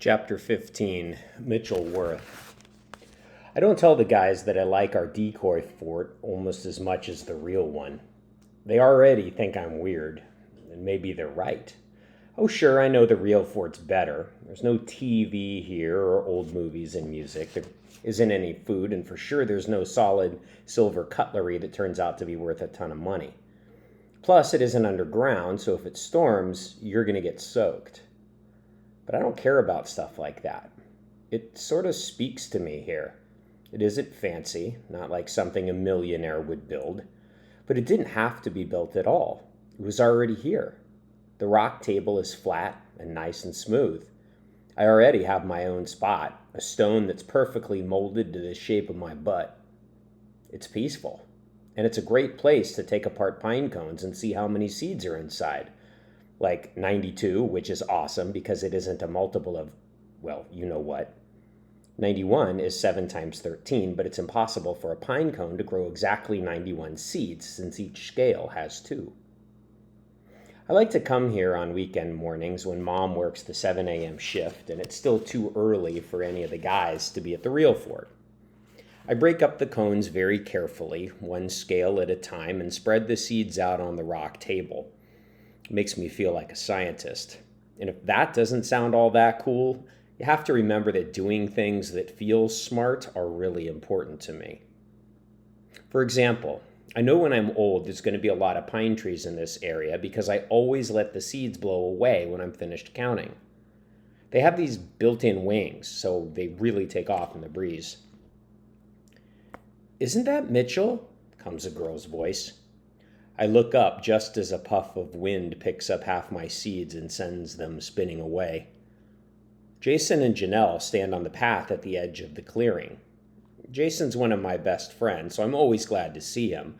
Chapter 15, Mitchell Worth. I don't tell the guys that I like our decoy fort almost as much as the real one. They already think I'm weird, and maybe they're right. Oh sure, I know the real fort's better. There's no TV here or old movies and music. There isn't any food, and for sure there's no solid silver cutlery that turns out to be worth a ton of money. Plus, it isn't underground, so if it storms, you're going to get soaked. But I don't care about stuff like that. It sort of speaks to me here. It isn't fancy, not like something a millionaire would build, but it didn't have to be built at all. It was already here. The rock table is flat and nice and smooth. I already have my own spot, a stone that's perfectly molded to the shape of my butt. It's peaceful, and it's a great place to take apart pine cones and see how many seeds are inside. Like 92, which is awesome because it isn't a multiple of, well, you know what. 91 is 7 times 13, but it's impossible for a pine cone to grow exactly 91 seeds since each scale has 2. I like to come here on weekend mornings when Mom works the 7 a.m. shift and it's still too early for any of the guys to be at the real fort. I break up the cones very carefully, one scale at a time, and spread the seeds out on the rock table. It makes me feel like a scientist. And if that doesn't sound all that cool, you have to remember that doing things that feel smart are really important to me. For example, I know when I'm old there's going to be a lot of pine trees in this area because I always let the seeds blow away when I'm finished counting. They have these built-in wings, so they really take off in the breeze. "Isn't that Mitchell?" comes a girl's voice. I look up just as a puff of wind picks up half my seeds and sends them spinning away. Jason and Janelle stand on the path at the edge of the clearing. Jason's one of my best friends, so I'm always glad to see him.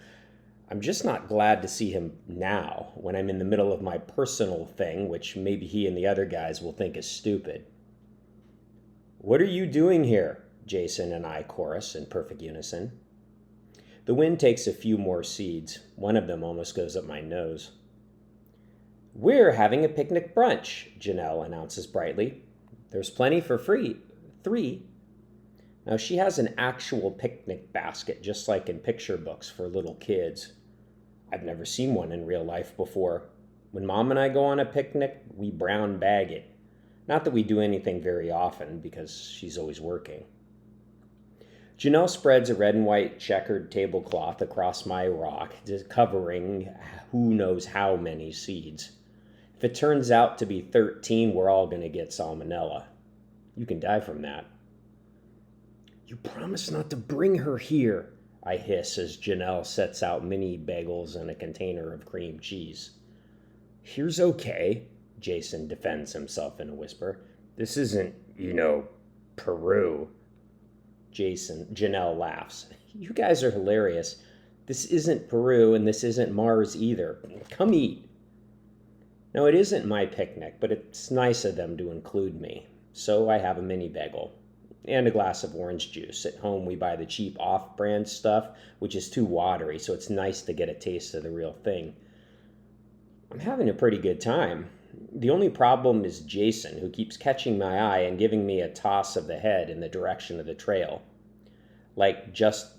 I'm just not glad to see him now, when I'm in the middle of my personal thing, which maybe he and the other guys will think is stupid. "What are you doing here?" Jason and I chorus in perfect unison. The wind takes a few more seeds. One of them almost goes up my nose. "We're having a picnic brunch," Janelle announces brightly. "There's plenty for free. 3. Now she has an actual picnic basket, just like in picture books for little kids. I've never seen one in real life before. When Mom and I go on a picnic, we brown bag it. Not that we do anything very often, because she's always working. Janelle spreads a red and white checkered tablecloth across my rock, covering who knows how many seeds. If it turns out to be 13, we're all going to get salmonella. You can die from that. "You promise not to bring her here," I hiss as Janelle sets out mini bagels and a container of cream cheese. "Here's okay," Jason defends himself in a whisper. "This isn't, Peru." Janelle laughs. "You guys are hilarious. This isn't Peru and this isn't Mars either. Come eat." Now, it isn't my picnic, but it's nice of them to include me. So I have a mini bagel and a glass of orange juice. At home, we buy the cheap off-brand stuff, which is too watery, so it's nice to get a taste of the real thing. I'm having a pretty good time. The only problem is Jason, who keeps catching my eye and giving me a toss of the head in the direction of the trail. Like just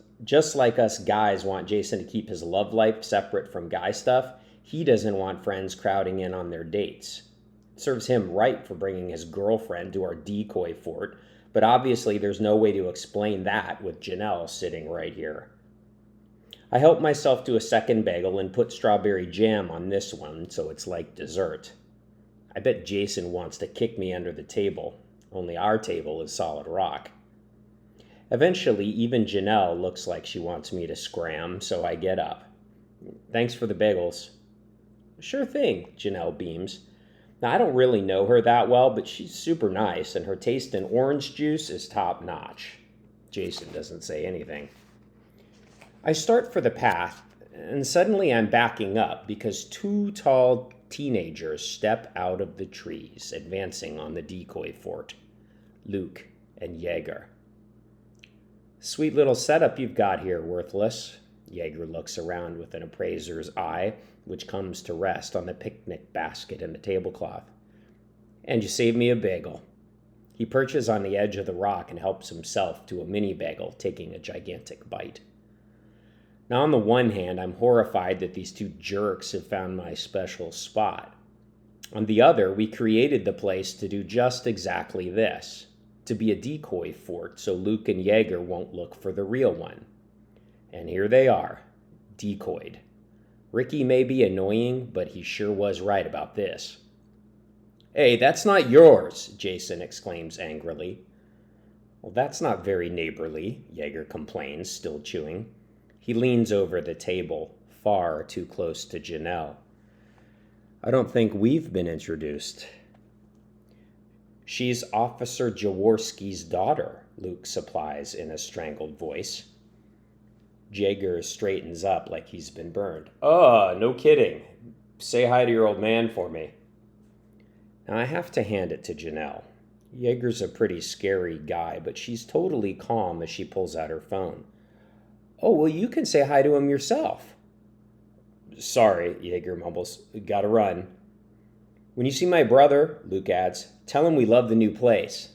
like us guys want Jason to keep his love life separate from guy stuff, he doesn't want friends crowding in on their dates. It serves him right for bringing his girlfriend to our decoy fort, but obviously there's no way to explain that with Janelle sitting right here. I help myself to a second bagel and put strawberry jam on this one, so it's like dessert. I bet Jason wants to kick me under the table, only our table is solid rock. Eventually, even Janelle looks like she wants me to scram, so I get up. "Thanks for the bagels." "Sure thing," Janelle beams. Now, I don't really know her that well, but she's super nice, and her taste in orange juice is top notch. Jason doesn't say anything. I start for the path, and suddenly I'm backing up because 2 tall teenagers step out of the trees, advancing on the decoy fort. Luke and Jaeger. "Sweet little setup you've got here, Worthless." Jaeger looks around with an appraiser's eye, which comes to rest on the picnic basket and the tablecloth. "And you saved me a bagel." He perches on the edge of the rock and helps himself to a mini bagel, taking a gigantic bite. Now, on the one hand, I'm horrified that these two jerks have found my special spot. On the other, we created the place to do just exactly this, to be a decoy fort so Luke and Jaeger won't look for the real one. And here they are, decoyed. Ricky may be annoying, but he sure was right about this. "Hey, that's not yours," Jason exclaims angrily. "Well, that's not very neighborly," Jaeger complains, still chewing. He leans over the table, far too close to Janelle. "I don't think we've been introduced." "She's Officer Jaworski's daughter," Luke supplies in a strangled voice. Jaeger straightens up like he's been burned. "Oh, no kidding. Say hi to your old man for me." Now, I have to hand it to Janelle. Jaeger's a pretty scary guy, but she's totally calm as she pulls out her phone. "Oh, well, you can say hi to him yourself." "Sorry," Jaeger mumbles. "Gotta run." "When you see my brother," Luke adds, "tell him we love the new place."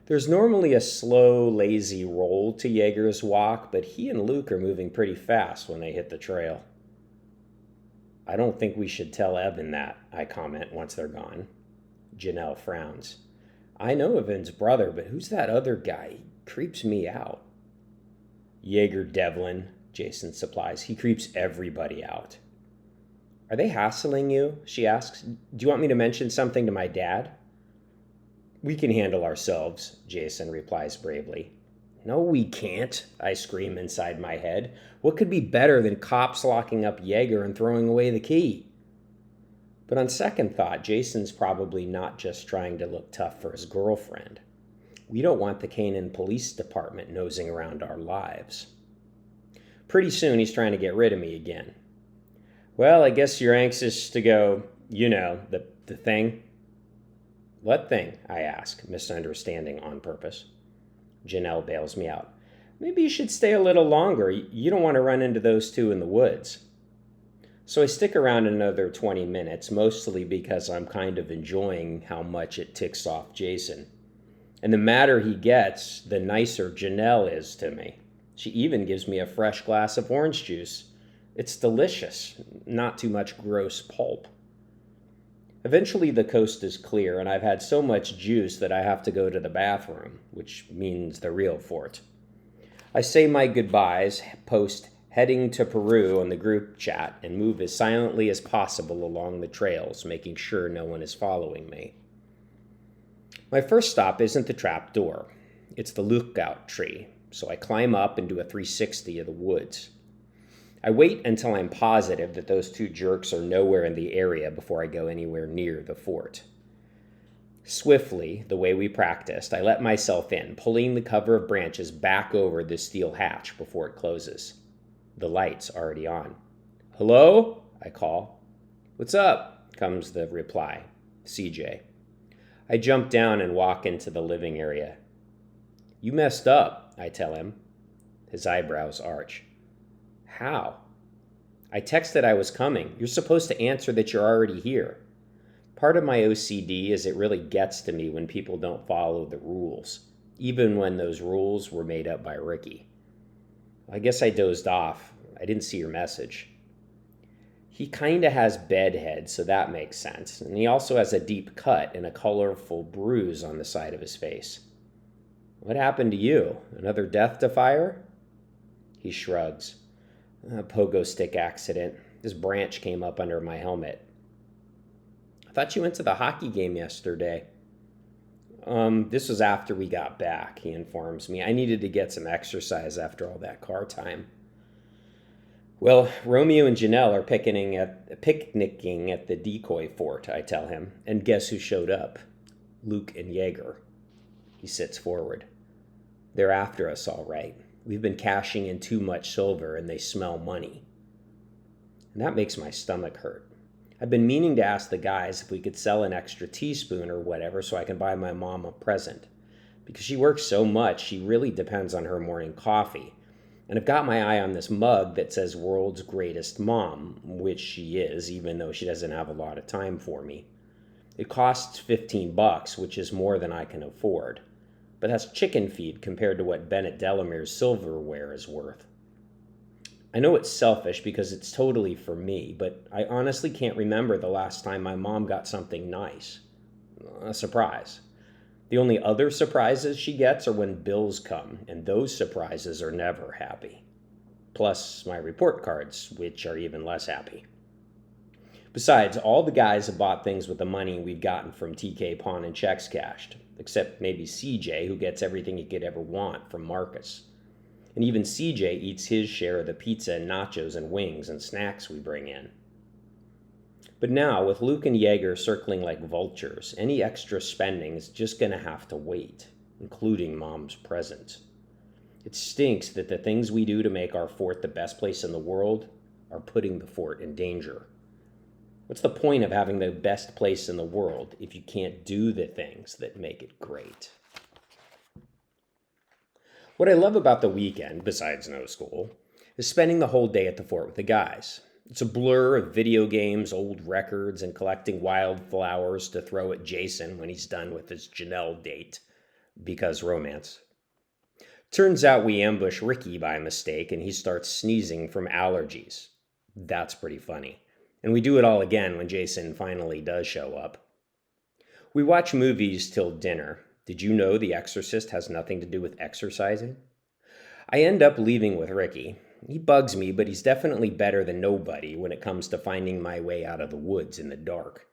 There's normally a slow, lazy roll to Jaeger's walk, but he and Luke are moving pretty fast when they hit the trail. "I don't think we should tell Evan that," I comment once they're gone. Janelle frowns. "I know Evan's brother, but who's that other guy? He creeps me out." "Jaeger Devlin," Jason supplies. "He creeps everybody out." "Are they hassling you?" she asks. "Do you want me to mention something to my dad?" "We can handle ourselves," Jason replies bravely. "No, we can't," I scream inside my head. What could be better than cops locking up Jaeger and throwing away the key? But on second thought, Jason's probably not just trying to look tough for his girlfriend. We don't want the Canaan Police Department nosing around our lives. Pretty soon he's trying to get rid of me again. "Well, I guess you're anxious to go, the thing." "What thing?" I ask, misunderstanding on purpose. Janelle bails me out. "Maybe you should stay a little longer. You don't want to run into those two in the woods." So I stick around another 20 minutes, mostly because I'm kind of enjoying how much it ticks off Jason. And the madder he gets, the nicer Janelle is to me. She even gives me a fresh glass of orange juice. It's delicious, not too much gross pulp. Eventually the coast is clear, and I've had so much juice that I have to go to the bathroom, which means the real fort. I say my goodbyes, post heading to Peru on the group chat, and move as silently as possible along the trails, making sure no one is following me. My first stop isn't the trap door. It's the lookout tree, so I climb up and do a 360 of the woods. I wait until I'm positive that those two jerks are nowhere in the area before I go anywhere near the fort. Swiftly, the way we practiced, I let myself in, pulling the cover of branches back over the steel hatch before it closes. The light's already on. "Hello?" I call. "What's up?" comes the reply. CJ. I jump down and walk into the living area. "You messed up," I tell him. His eyebrows arch. "How?" "I texted I was coming. You're supposed to answer that you're already here." Part of my OCD is it really gets to me when people don't follow the rules, even when those rules were made up by Ricky. I guess I dozed off. I didn't see your message. He kinda has bedhead, so that makes sense. And he also has a deep cut and a colorful bruise on the side of his face. "What happened to you? Another death defier?" He shrugs. "A pogo stick accident. This branch came up under my helmet." "I thought you went to the hockey game yesterday." This was after we got back," he informs me. "I needed to get some exercise after all that car time." "Well, Romeo and Janelle are picnicking at the decoy fort," I tell him. "And guess who showed up? Luke and Jaeger." He sits forward. "They're after us, all right. We've been cashing in too much silver, and they smell money." And that makes my stomach hurt. I've been meaning to ask the guys if we could sell an extra teaspoon or whatever so I can buy my mom a present. Because she works so much, she really depends on her morning coffee. And I've got my eye on this mug that says "World's Greatest Mom," which she is, even though she doesn't have a lot of time for me. It costs $15, which is more than I can afford. But that's chicken feed compared to what Bennett Delamere's silverware is worth. I know it's selfish because it's totally for me, but I honestly can't remember the last time my mom got something nice. A surprise. The only other surprises she gets are when bills come, and those surprises are never happy. Plus my report cards, which are even less happy. Besides, all the guys have bought things with the money we've gotten from TK Pawn and Checks Cashed, except maybe CJ, who gets everything he could ever want from Marcus. And even CJ eats his share of the pizza and nachos and wings and snacks we bring in. But now, with Luke and Yeager circling like vultures, any extra spending is just going to have to wait, including Mom's present. It stinks that the things we do to make our fort the best place in the world are putting the fort in danger. What's the point of having the best place in the world if you can't do the things that make it great? What I love about the weekend, besides no school, is spending the whole day at the fort with the guys. It's a blur of video games, old records, and collecting wildflowers to throw at Jason when he's done with his Janelle date, because romance. Turns out we ambush Ricky by mistake and he starts sneezing from allergies. That's pretty funny. And we do it all again when Jason finally does show up. We watch movies till dinner. Did you know The Exorcist has nothing to do with exercising? I end up leaving with Ricky. He bugs me, but he's definitely better than nobody when it comes to finding my way out of the woods in the dark.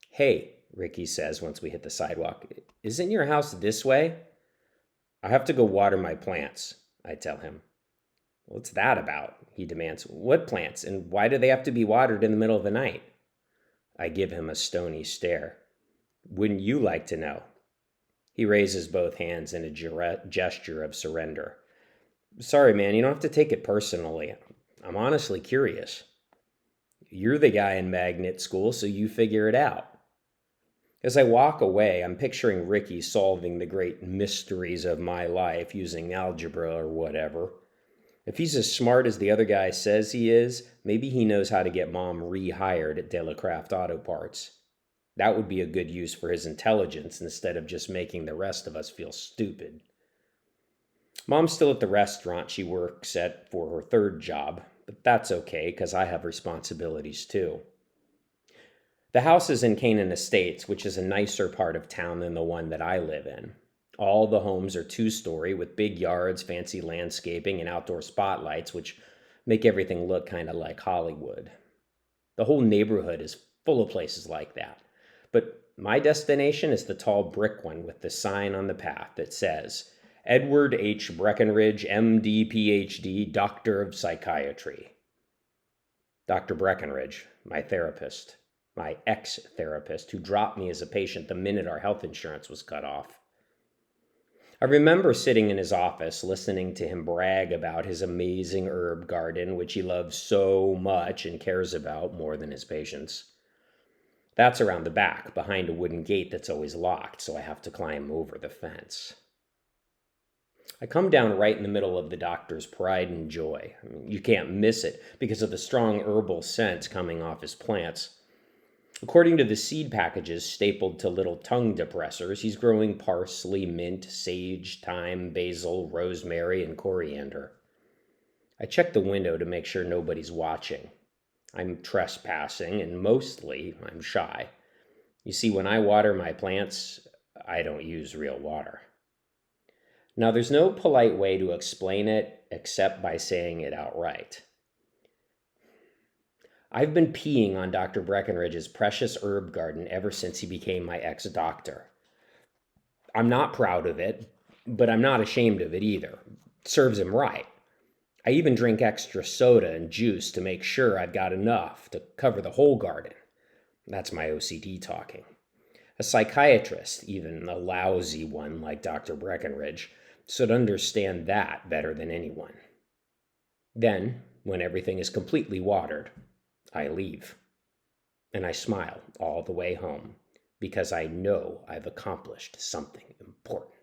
Hey, Ricky says once we hit the sidewalk, isn't your house this way? I have to go water my plants, I tell him. What's that about? He demands. What plants, and why do they have to be watered in the middle of the night? I give him a stony stare. Wouldn't you like to know? He raises both hands in a gesture of surrender. Sorry, man, you don't have to take it personally. I'm honestly curious. You're the guy in magnet school, so you figure it out. As I walk away, I'm picturing Ricky solving the great mysteries of my life using algebra or whatever. If he's as smart as the other guy says he is, maybe he knows how to get Mom rehired at Delacraft Auto Parts. That would be a good use for his intelligence instead of just making the rest of us feel stupid. Mom's still at the restaurant she works at for her third job, but that's okay because I have responsibilities too. The house is in Canaan Estates, which is a nicer part of town than the one that I live in. All the homes are two-story with big yards, fancy landscaping, and outdoor spotlights, which make everything look kind of like Hollywood. The whole neighborhood is full of places like that. But my destination is the tall brick one with the sign on the path that says, Edward H. Breckenridge, M.D., Ph.D., Doctor of Psychiatry. Dr. Breckenridge, my therapist, my ex-therapist, who dropped me as a patient the minute our health insurance was cut off. I remember sitting in his office listening to him brag about his amazing herb garden, which he loves so much and cares about more than his patients. That's around the back, behind a wooden gate that's always locked, so I have to climb over the fence. I come down right in the middle of the doctor's pride and joy. You can't miss it because of the strong herbal scent coming off his plants. According to the seed packages stapled to little tongue depressors, he's growing parsley, mint, sage, thyme, basil, rosemary, and coriander. I check the window to make sure nobody's watching. I'm trespassing, and mostly I'm shy. You see, when I water my plants, I don't use real water. Now, there's no polite way to explain it except by saying it outright. I've been peeing on Dr. Breckenridge's precious herb garden ever since he became my ex-doctor. I'm not proud of it, but I'm not ashamed of it either. It serves him right. I even drink extra soda and juice to make sure I've got enough to cover the whole garden. That's my OCD talking. A psychiatrist, even a lousy one like Dr. Breckenridge, should understand that better than anyone. Then, when everything is completely watered, I leave. And I smile all the way home because I know I've accomplished something important.